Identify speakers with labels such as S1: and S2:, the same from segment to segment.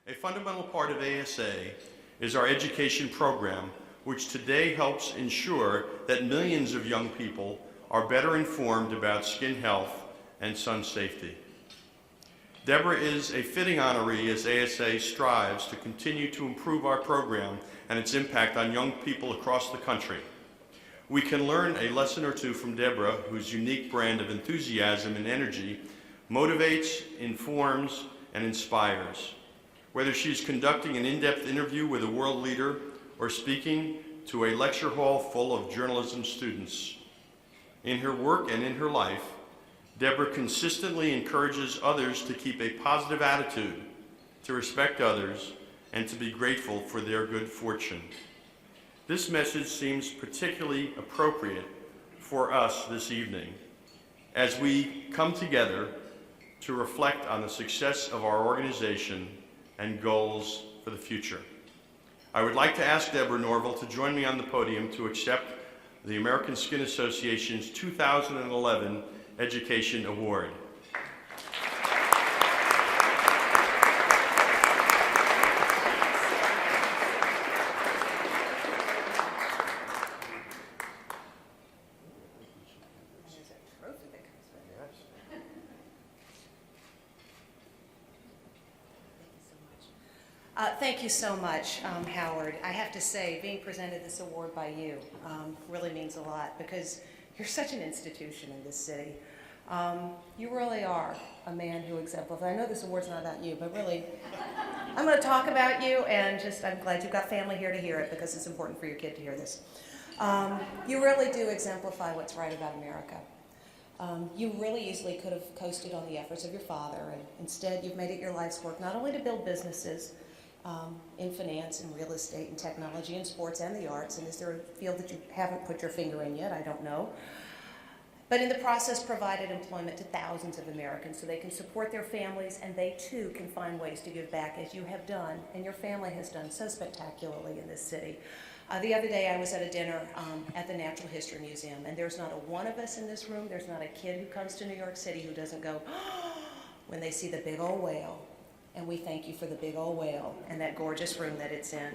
S1: A fundamental part of ASA is our education program, which today helps ensure that millions of young people are better informed about skin health and sun safety. Deborah is a fitting honoree as ASA strives to continue to improve our program and its impact on young people across the country. We can learn a lesson or two from Deborah, whose unique brand of enthusiasm and energy motivates, informs, and inspires. Whether she's conducting an in-depth interview with a world leader or speaking to a lecture hall full of journalism students. In her work and in her life, Deborah consistently encourages others to keep a positive attitude, to respect others, and to be grateful for their good fortune. This message seems particularly appropriate for us this evening as we come together to reflect on the success of our organization and goals for the future. I would like to ask Deborah Norville to join me on the podium to accept the American Skin Association's 2011 Education Award.
S2: Thank you so much, Howard. I have to say, being presented this award by you really means a lot because you're such an institution in this city. You really are a man who exemplifies. I know this award's not about you, but really, I'm going to talk about you, and I'm glad you've got family here to hear it because it's important for your kid to hear this. You really do exemplify what's right about America. You really easily could have coasted on the efforts of your father, and instead you've made it your life's work not only to build businesses in finance and real estate and technology and sports and the arts, and is there a field that you haven't put your finger in yet? I don't know. But in the process provided employment to thousands of Americans so they can support their families and they too can find ways to give back as you have done and your family has done so spectacularly in this city. The other day I was at a dinner at the Natural History Museum, and there's not a one of us in this room, there's not a kid who comes to New York City who doesn't go when they see the big old whale. And we thank you for the big old whale and that gorgeous room that it's in.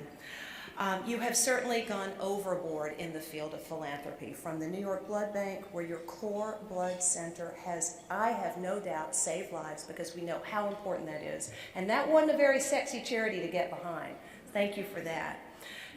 S2: You have certainly gone overboard in the field of philanthropy, from the New York Blood Bank, where your core blood center has, I have no doubt, saved lives because we know how important that is. And that wasn't a very sexy charity to get behind. Thank you for that.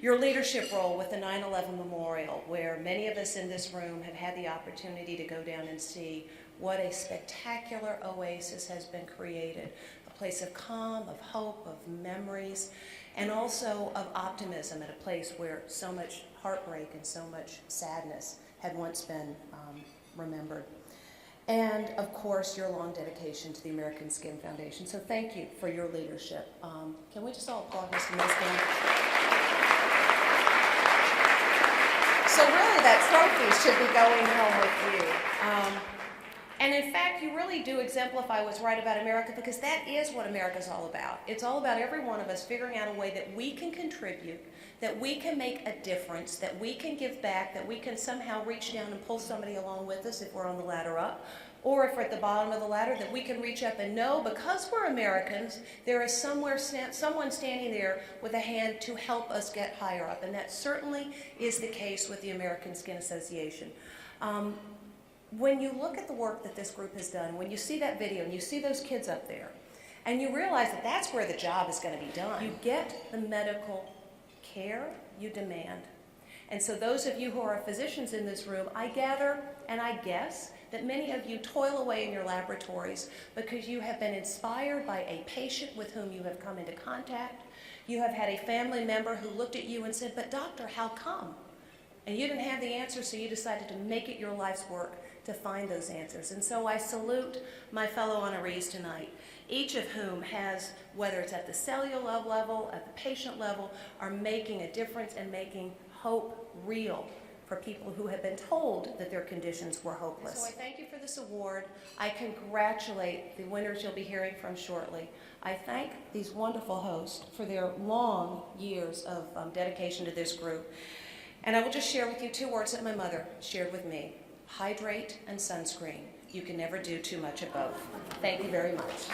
S2: Your leadership role with the 9/11 Memorial, where many of us in this room have had the opportunity to go down and see what a spectacular oasis has been created. A place of calm, of hope, of memories, and also of optimism at a place where so much heartbreak and so much sadness had once been remembered. And of course, your long dedication to the American Skin Foundation. So thank you for your leadership. Can we just all applaud Mr. Milstein? So really that trophy should be going home with you. And in fact, you really do exemplify what's right about America because that is what America's all about. It's all about every one of us figuring out a way that we can contribute, that we can make a difference, that we can give back, that we can somehow reach down and pull somebody along with us if we're on the ladder up, or if we're at the bottom of the ladder, that we can reach up and know because we're Americans, there is someone standing there with a hand to help us get higher up. And that certainly is the case with the American Skin Association. When you look at the work that this group has done, when you see that video and you see those kids up there, and you realize that that's where the job is going to be done, you get the medical care you demand. And so those of you who are physicians in this room, I gather and I guess that many of you toil away in your laboratories because you have been inspired by a patient with whom you have come into contact. You have had a family member who looked at you and said, "But doctor, how come?" And you didn't have the answer, so you decided to make it your life's work to find those answers. And so I salute my fellow honorees tonight, each of whom has, whether it's at the cellular level, at the patient level, are making a difference and making hope real for people who have been told that their conditions were hopeless. So I thank you for this award. I congratulate the winners you'll be hearing from shortly. I thank these wonderful hosts for their long years of dedication to this group. And I will just share with you two words that my mother shared with me: hydrate and sunscreen. You can never do too much of both. Thank you very much.